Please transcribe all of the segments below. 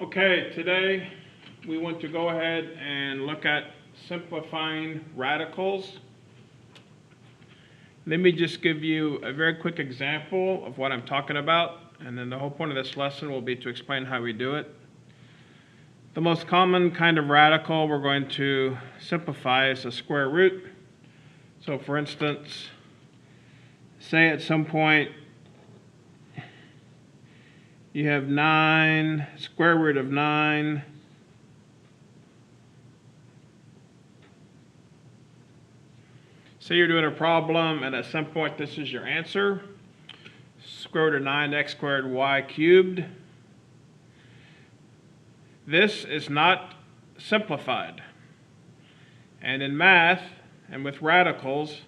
Okay, today we want to go ahead and look at simplifying radicals. Let me just give you a very quick example of what I'm talking about, and then the whole point of this lesson will be to explain how we do it. The most common kind of radical we're going to simplify is a square root. So for instance, say at some point you have 9, square root of 9 Say you're doing a problem and at some point this is your answer. Square root of 9x squared y cubed. This is not simplified. And in math and with radicals,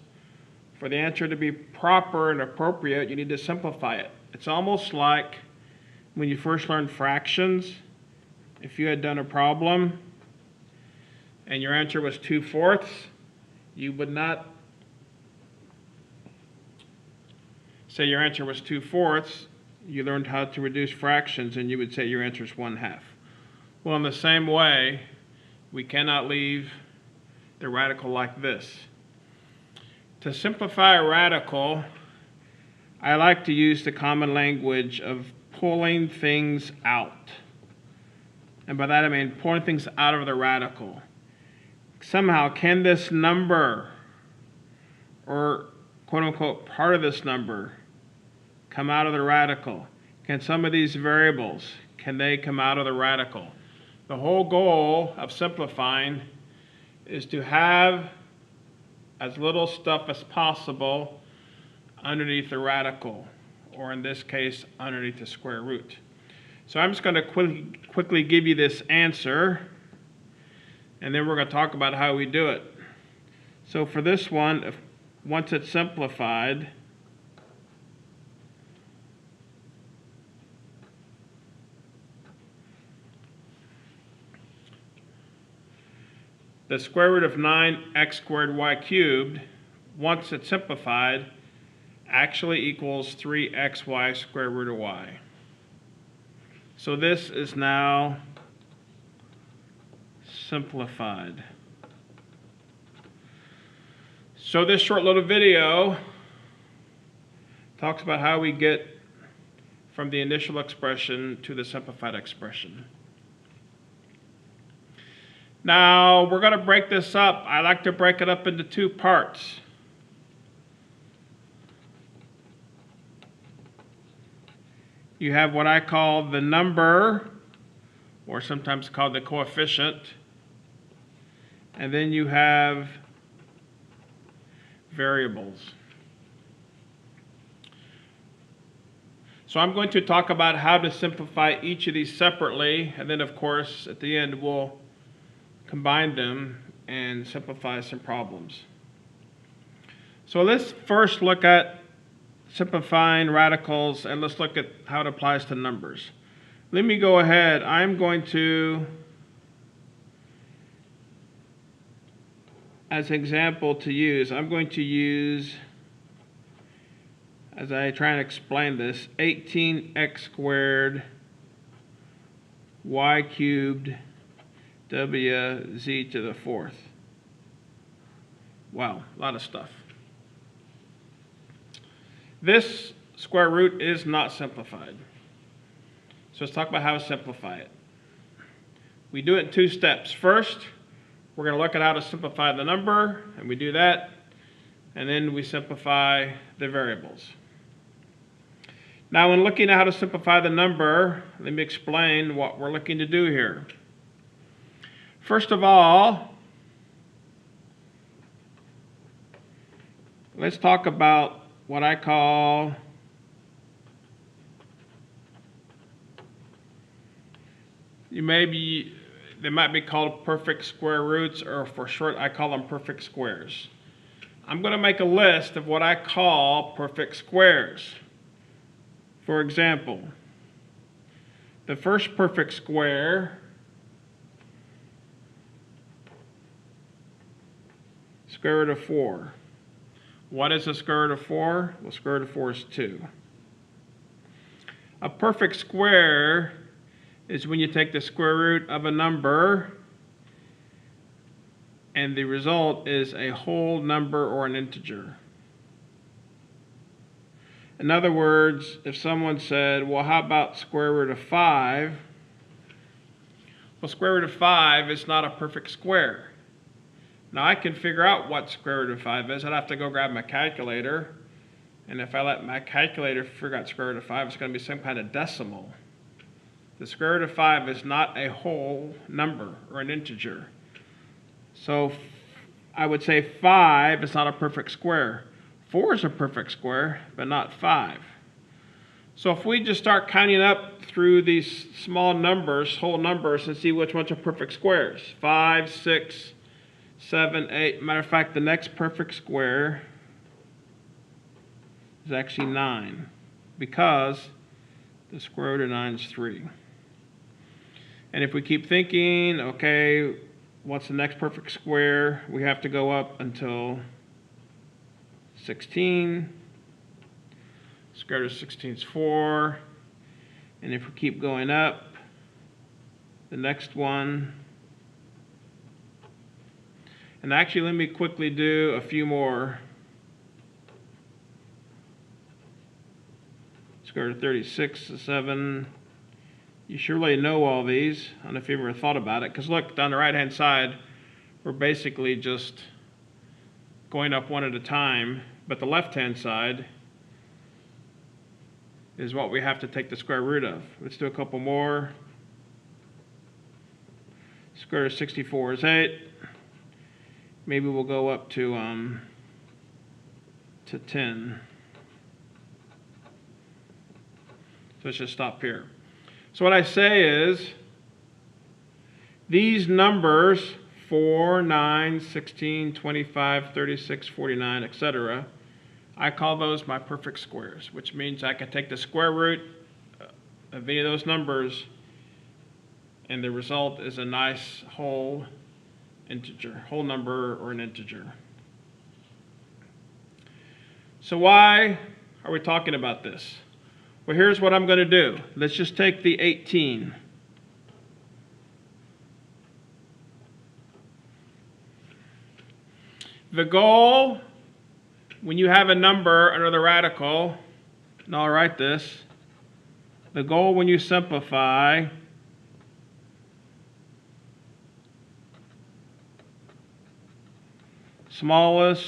for the answer to be proper and appropriate, you need to simplify it. It's almost like when you first learned fractions. If you had done a problem and your answer was 2/4, you would not say your answer was 2/4. You learned how to reduce fractions and you would say your answer is 1/2. Well, in the same way, we cannot leave the radical like this. To simplify a radical, I like to use the common language of pulling things out. And by that I mean pulling things out of the radical. Somehow, can this number, or quote-unquote part of this number, come out of the radical? Can some of these variables, can they come out of the radical? The whole goal of simplifying is to have as little stuff as possible underneath the radical, or in this case, underneath the square root. So I'm just going to quickly give you this answer, and then we're going to talk about how we do it. So for this one, once it's simplified, the square root of 9x squared y cubed, once it's simplified, actually equals 3xy square root of y. So this is now simplified. So this short little video talks about how we get from the initial expression to the simplified expression. Now we're going to break this up. I like to break it up into two parts. You have what I call the number, or sometimes called the coefficient, and then you have variables. So I'm going to talk about how to simplify each of these separately, and then of course at the end we'll combine them and simplify some problems. So let's first look at simplifying radicals, and let's look at how it applies to numbers. Let me go ahead. I'm going to, as an example to use, I'm going to use, as I try and explain this, 18x squared y cubed wz to the 4th. Wow, a lot of stuff. This square root is not simplified. So let's talk about how to simplify it. We do it in two steps. First, we're going to look at how to simplify the number, and we do that, and then we simplify the variables. Now, when looking at how to simplify the number, let me explain what we're looking to do here. First of all, let's talk about what I call they might be called perfect square roots, or for short I call them perfect squares. I'm going to make a list of what I call perfect squares. For example, the first perfect square, square root of 4. What is the square root of 4? Well, square root of 4 is 2. A perfect square is when you take the square root of a number and the result is a whole number or an integer. In other words, if someone said, well, how about square root of 5? Well, square root of 5 is not a perfect square. Now, I can figure out what square root of 5 is. I'd have to go grab my calculator. And if I let my calculator figure out square root of 5, it's going to be some kind of decimal. The square root of 5 is not a whole number or an integer. So I would say 5 is not a perfect square. 4 is a perfect square, but not 5. So if we just start counting up through these small numbers, whole numbers, and see which ones are perfect squares. 5, 6, 7, 8. Matter of fact, the next perfect square is actually 9, because the square root of 9 is 3. And if we keep thinking, okay, what's the next perfect square? We have to go up until 16. Square root of 16 is 4. And if we keep going up, the next one. And actually, let me quickly do a few more. Square root of 36 is 7. You surely know all these. I don't know if you've ever thought about it. Because look, down the right-hand side, we're basically just going up one at a time. But the left-hand side is what we have to take the square root of. Let's do a couple more. Square root of 64 is 8. Maybe we'll go up to 10. So let's just stop here. So what I say is, these numbers, 4, 9, 16, 25, 36, 49, etc., I call those my perfect squares, which means I can take the square root of any of those numbers, and the result is a nice whole integer, whole number or an integer. So why are we talking about this? Well, here's what I'm going to do. Let's just take the 18. The goal, when you have a number under the radical, and I'll write this, the goal when you simplify smallest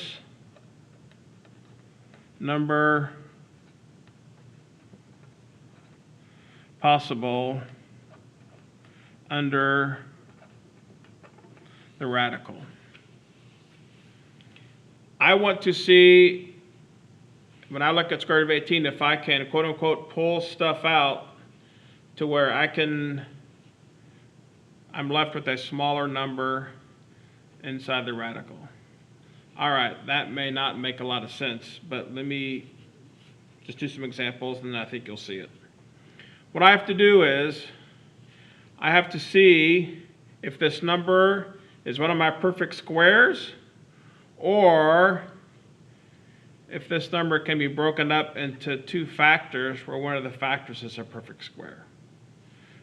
number possible under the radical. I want to see, when I look at square root of 18, if I can, quote unquote, pull stuff out to where I'm left with a smaller number inside the radical. All right, that may not make a lot of sense, but let me just do some examples and I think you'll see it. What I have to do is, I have to see if this number is one of my perfect squares, or if this number can be broken up into two factors where one of the factors is a perfect square.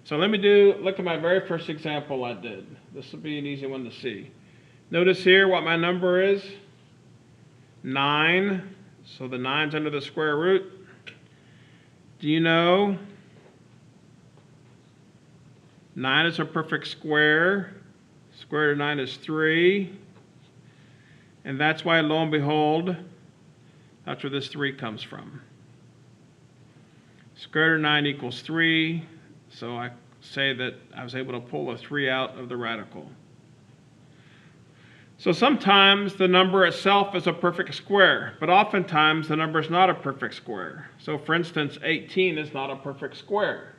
So let me look at my very first example I did. This will be an easy one to see. Notice here what my number is, 9. So the 9's under the square root. Do you know 9 is a perfect square? Square root of 9 is 3. And that's why, lo and behold, that's where this 3 comes from. Square root of 9 equals 3. So I say that I was able to pull a 3 out of the radical. So sometimes the number itself is a perfect square, but oftentimes the number is not a perfect square. So for instance, 18 is not a perfect square.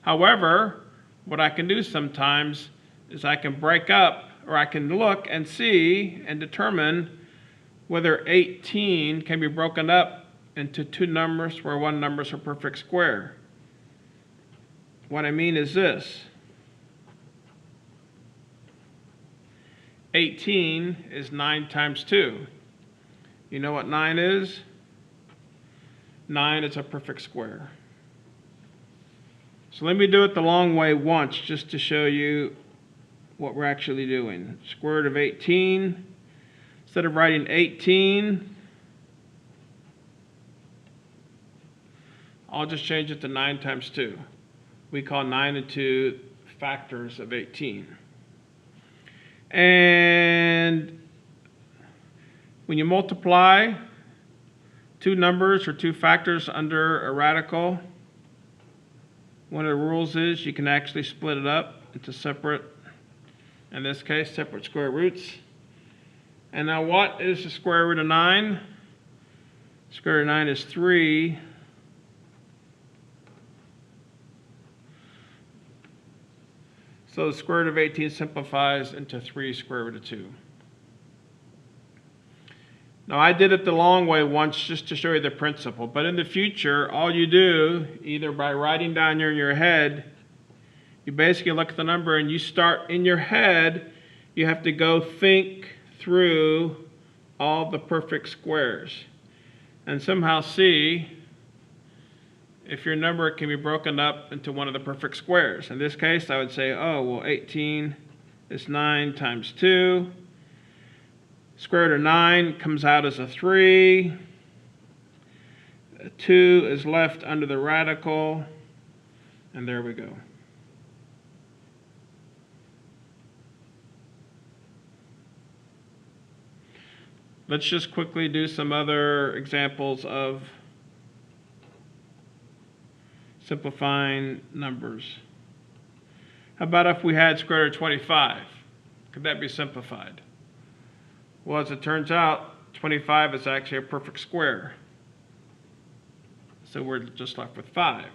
However, what I can do sometimes is I can break up, or I can look and see and determine whether 18 can be broken up into two numbers where one number is a perfect square. What I mean is this. 18 is 9 times 2. You know what 9 is? 9 is a perfect square. So let me do it the long way once just to show you what we're actually doing. Square root of 18. Instead of writing 18, I'll just change it to 9 times 2. We call 9 and 2 factors of 18. And when you multiply two numbers or two factors under a radical, one of the rules is you can actually split it up into separate, in this case, separate square roots. And now what is the square root of 9? Square root of 9 is 3. So the square root of 18 simplifies into 3 square root of 2. Now I did it the long way once just to show you the principle, but in the future, all you do, either by writing down here in your head, you basically look at the number and you start in your head, you have to go think through all the perfect squares and somehow see if your number can be broken up into one of the perfect squares. In this case, I would say, oh, well, 18 is 9 times 2. Square root of 9 comes out as a 3. 2 is left under the radical, and there we go. Let's just quickly do some other examples of simplifying numbers. How about if we had square root of 25? Could that be simplified? Well, as it turns out, 25 is actually a perfect square. So we're just left with 5.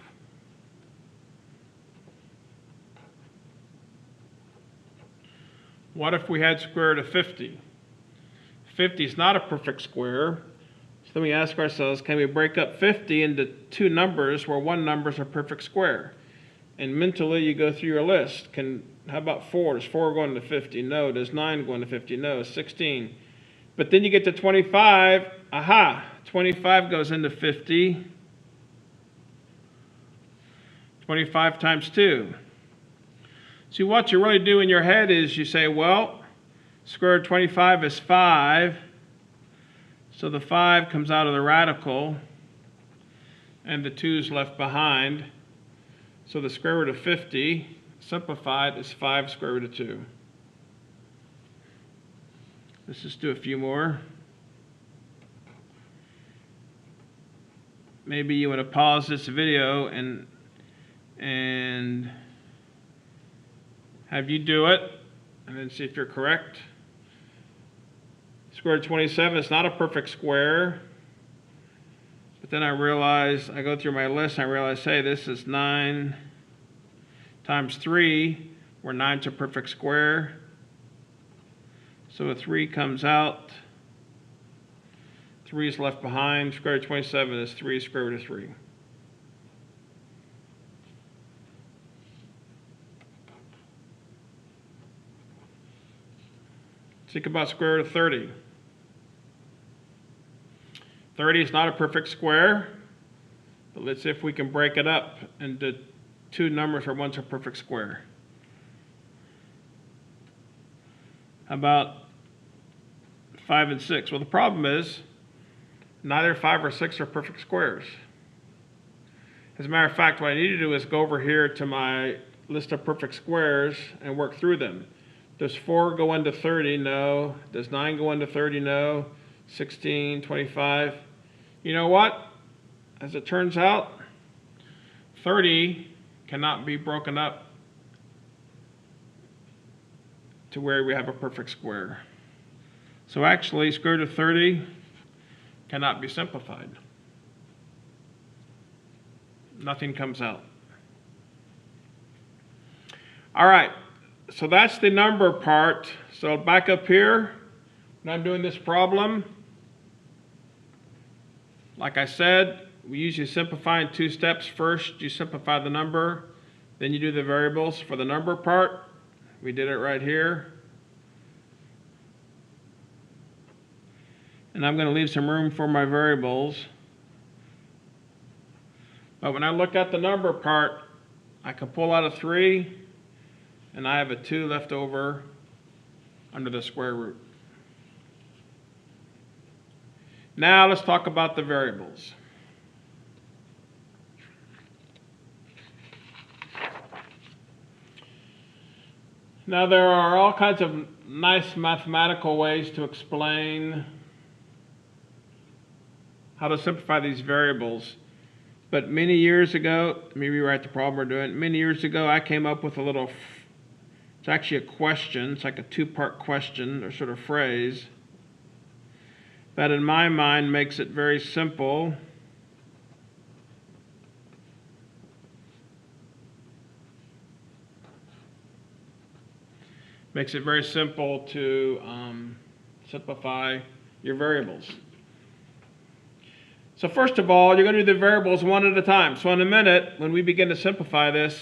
What if we had square root of 50? 50 is not a perfect square. So then we ask ourselves, can we break up 50 into two numbers where one number is a perfect square? And mentally you go through your list. How about 4? Does 4 go into 50? No. Does 9 go into 50? No. 16. But then you get to 25. Aha! 25 goes into 50. 25 times 2. See, what you really do in your head is you say, well, square root of 25 is 5. So the 5 comes out of the radical, and the 2 is left behind. So the square root of 50, simplified, is 5 square root of 2. Let's just do a few more. Maybe you want to pause this video and have you do it, and then see if you're correct. Square root of 27 is not a perfect square. But then I go through my list and I realize, hey, this is 9 times 3, where 9's a perfect square. So a 3 comes out. 3 is left behind. Square root of 27 is 3 square root of 3. Think about square root of 30. 30 is not a perfect square, but let's see if we can break it up into two numbers where one's a perfect square. How about 5 and 6? Well, the problem is neither 5 or 6 are perfect squares. As a matter of fact, what I need to do is go over here to my list of perfect squares and work through them. Does 4 go into 30? No. Does 9 go into 30? No. 16, 25. You know what? As it turns out, 30 cannot be broken up to where we have a perfect square. So actually, square root of 30 cannot be simplified. Nothing comes out. All right. So that's the number part. So back up here, when I'm doing this problem, like I said, we usually simplify in 2 steps. First, you simplify the number, then you do the variables. For the number part, we did it right here. And I'm going to leave some room for my variables. But when I look at the number part, I can pull out a 3, and I have a 2 left over under the square root. Now let's talk about the variables. Now there are all kinds of nice mathematical ways to explain how to simplify these variables. But many years ago, let me rewrite the problem we're doing. Many years ago, I came up with a little, it's actually a question. It's like a 2-part question or sort of phrase that in my mind makes it very simple. Makes it very simple to simplify your variables. So first of all, you're going to do the variables one at a time. So in a minute, when we begin to simplify this,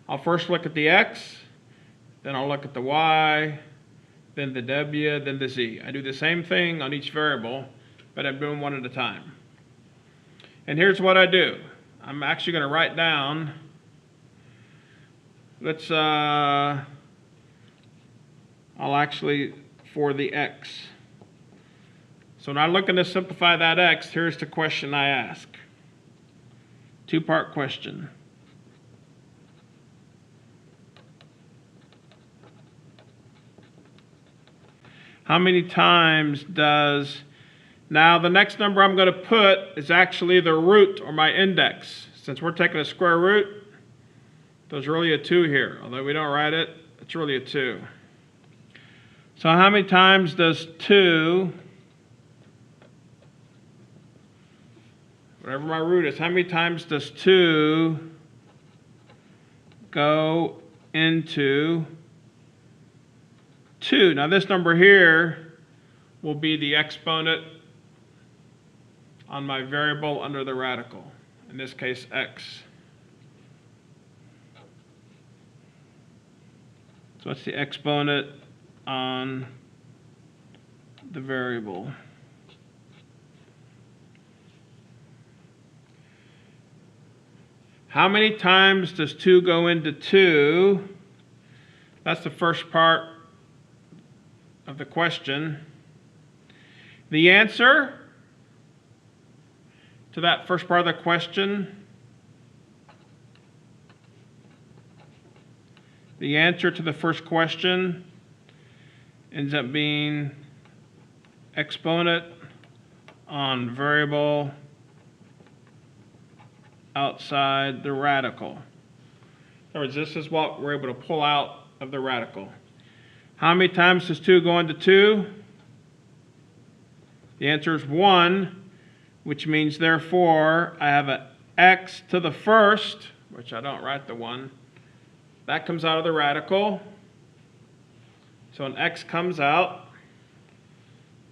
I'll first look at the x, then I'll look at the y, then the w, then the z. I do the same thing on each variable, but I'm doing one at a time. And here's what I do. I'm actually going to write down, I'll actually, for the x. So when I'm looking to simplify that x, here's the question I ask. 2-part question. How many times does, now the next number I'm going to put is actually the root or my index. Since we're taking a square root, there's really a 2 here. Although we don't write it, it's really a 2. So how many times does 2, whatever my root is, how many times does 2 go into 2? Now this number here will be the exponent on my variable under the radical, in this case x. So what's the exponent on the variable? How many times does 2 go into 2? That's the first part of the question. The answer to that first part of the question, the answer to the first question ends up being exponent on variable outside the radical. In other words, this is what we're able to pull out of the radical. How many times does 2 go into 2? The answer is 1, which means therefore I have an x to the first, which I don't write the 1. That comes out of the radical. So an x comes out.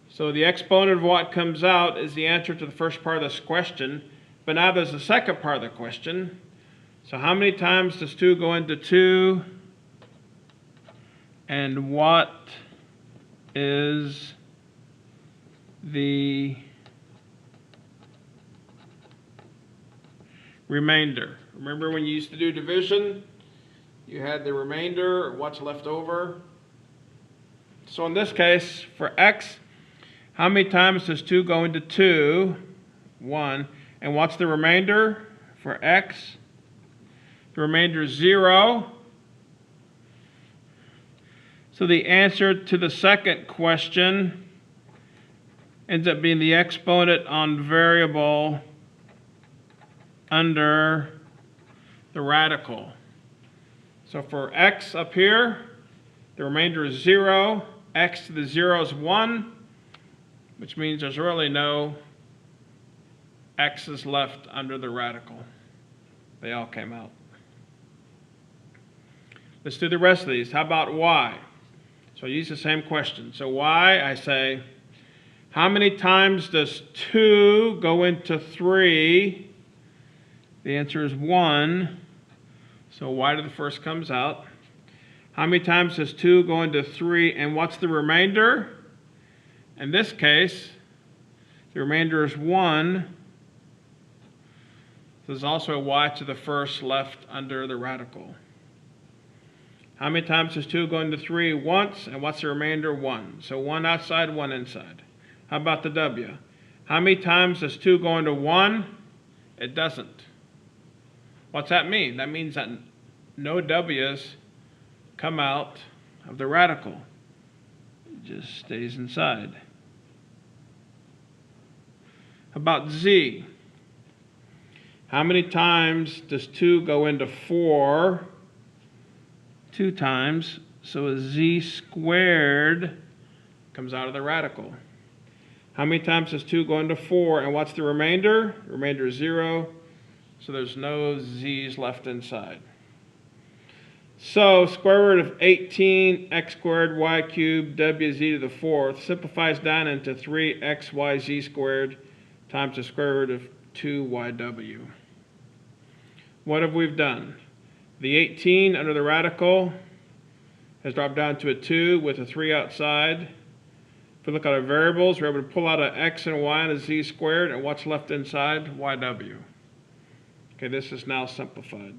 So the exponent of what comes out is the answer to the first part of this question. But now there's the second part of the question. So how many times does 2 go into 2? And what is the remainder? Remember when you used to do division? You had the remainder, or what's left over. So in this case, for x, how many times does 2 go into 2? 1. And what's the remainder for x? The remainder is 0. So the answer to the second question ends up being the exponent on variable under the radical. So for x up here, the remainder is 0. X to the 0 is 1, which means there's really no x's left under the radical. They all came out. Let's do the rest of these. How about y? So I use the same question. So y, I say, how many times does 2 go into 3? The answer is 1. So y to the first comes out. How many times does 2 go into 3? And what's the remainder? In this case, the remainder is 1. There's also a y to the first left under the radical. How many times does 2 go into 3? Once, and what's the remainder? 1. So 1 outside, 1 inside. How about the w? How many times does 2 go into 1? It doesn't. What's that mean? That means that no w's come out of the radical. It just stays inside. How about z? How many times does 2 go into 4? 2 times. So a z squared comes out of the radical. How many times does 2 go into 4? And what's the remainder? The remainder is 0. So there's no z's left inside. So square root of 18 x squared y cubed wz to the 4th simplifies down into 3xyz squared times the square root of 2yw. What have we done? The 18 under the radical has dropped down to a 2 with a 3 outside. If we look at our variables, we're able to pull out an x and a y and a z squared, and what's left inside? Yw. Okay, this is now simplified.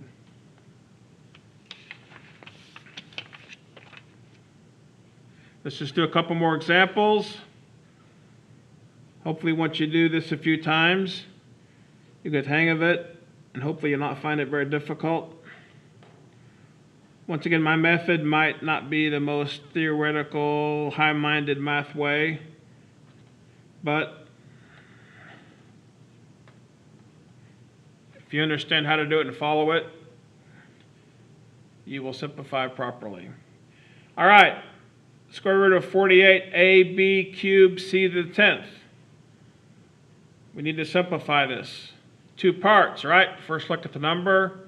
Let's just do a couple more examples. Hopefully once you do this a few times, you get the hang of it, and hopefully you'll not find it very difficult. Once again, my method might not be the most theoretical, high-minded math way, but if you understand how to do it and follow it, you will simplify properly. All right, square root of 48ab cubed c to the 10th. We need to simplify this. 2 parts, right? First look at the number,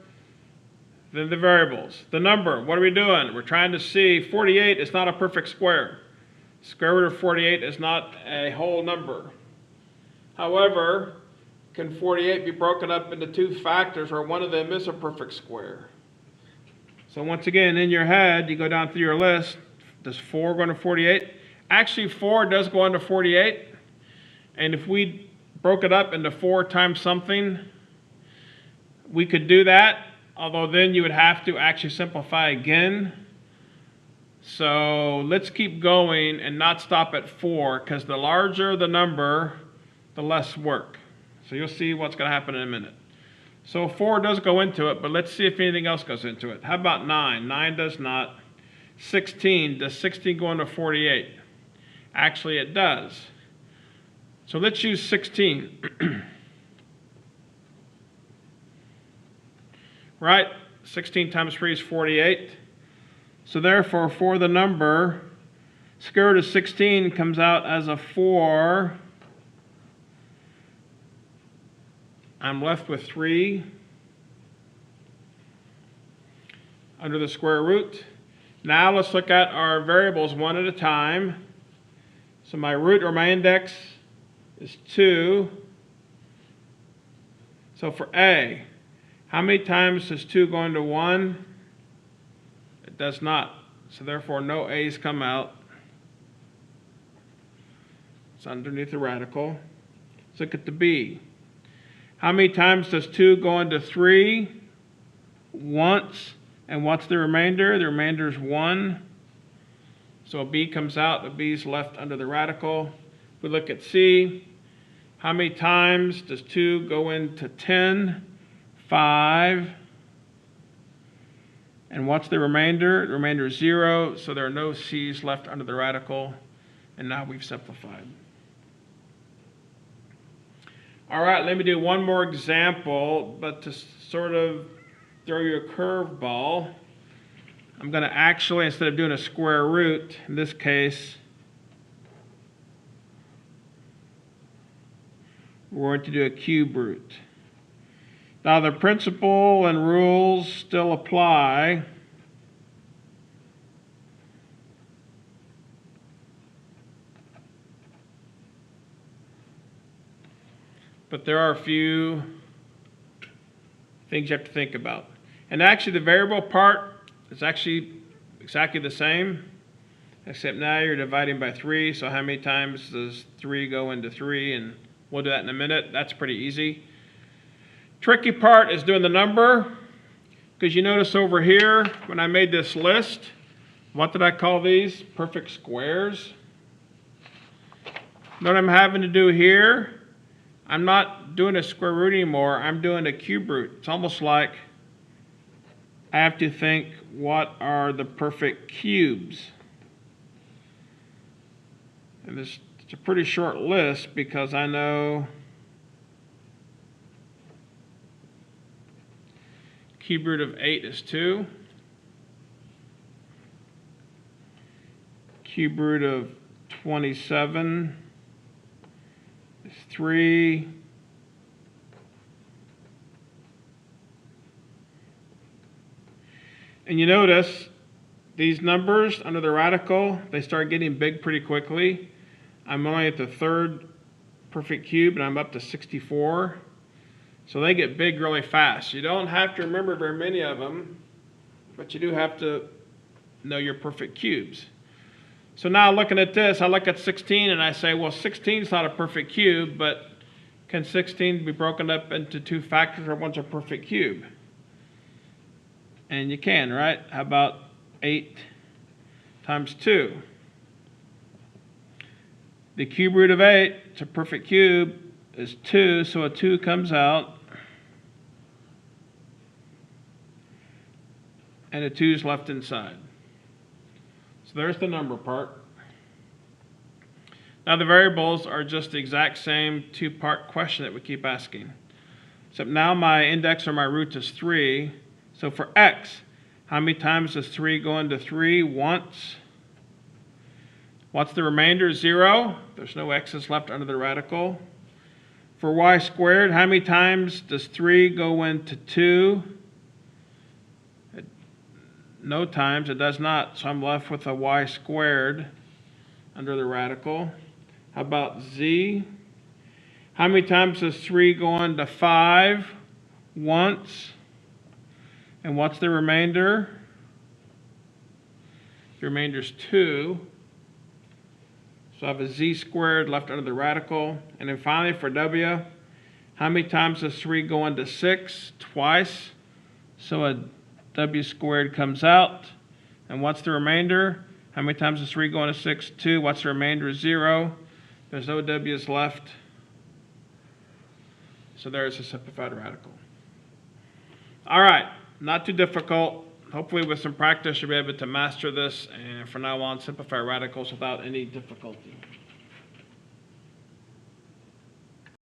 then the variables. The number, what are we doing? We're trying to see 48 is not a perfect square. Square root of 48 is not a whole number. However, can 48 be broken up into 2 factors where one of them is a perfect square? So once again, in your head, you go down through your list. Does 4 go into 48? Actually, 4 does go into 48. And if we broke it up into 4 times something, we could do that, although then you would have to actually simplify again. So let's keep going and not stop at 4, because the larger the number, the less work. So you'll see what's going to happen in a minute. So 4 does go into it, but let's see if anything else goes into it. How about 9? 9 does not. 16, does 16 go into 48? Actually, it does. So let's use 16. Right? 16 times 3 is 48. So therefore, for the number, square root of 16 comes out as a 4. I'm left with 3 under the square root. Now let's look at our variables one at a time. So my root, or my index, is 2. So for A, how many times does 2 go into 1? It does not. So therefore, no A's come out. It's underneath the radical. Let's look at the B. How many times does 2 go into 3? Once. And what's the remainder? The remainder is 1. So a B comes out. The B is left under the radical. We look at C. How many times does 2 go into 10? 5. And what's the remainder? The remainder is 0. So there are no C's left under the radical. And now we've simplified. All right, let me do one more example, but to sort of throw you a curveball, I'm going to actually, instead of doing a square root, in this case, we're going to do a cube root. Now the principle and rules still apply. But there are a few things you have to think about. And actually the variable part is actually exactly the same, except now you're dividing by 3, so how many times does 3 go into 3? And we'll do that in a minute. That's pretty easy. Tricky part is doing the number, because you notice over here, when I made this list, what did I call these? Perfect squares. What I'm having to do here, I'm not doing a square root anymore, I'm doing a cube root. It's almost like I have to think, what are the perfect cubes? And it's a pretty short list because I know cube root of 8 is 2. Cube root of 27 is 3. And you notice these numbers under the radical, they start getting big pretty quickly. I'm only at the third perfect cube and I'm up to 64. So they get big really fast. You don't have to remember very many of them, but you do have to know your perfect cubes. So now looking at this, I look at 16 and I say, well, 16 is not a perfect cube, but can 16 be broken up into two factors where one's a perfect cube? And you can, right? How about 8 times 2? The cube root of 8, it's a perfect cube, is 2, so a 2 comes out. And a 2 is left inside. So there's the number part. Now the variables are just the exact same two-part question that we keep asking. Except now my index or my root is 3. So for x, how many times does 3 go into 3? Once. What's the remainder? 0. There's no x's left under the radical. For y squared, how many times does 3 go into 2? No times, it does not. So I'm left with a y squared under the radical. How about z? How many times does 3 go into 5? Once. And what's the remainder? The remainder is 2. So I have a z squared left under the radical. And then finally for w, how many times does 3 go into 6? Twice. So a w squared comes out. And what's the remainder? How many times does 3 go into 6? 2. What's the remainder? 0. There's no w's left. So there's a simplified radical. All right. Not too difficult. Hopefully with some practice you'll be able to master this, and from now on simplify radicals without any difficulty.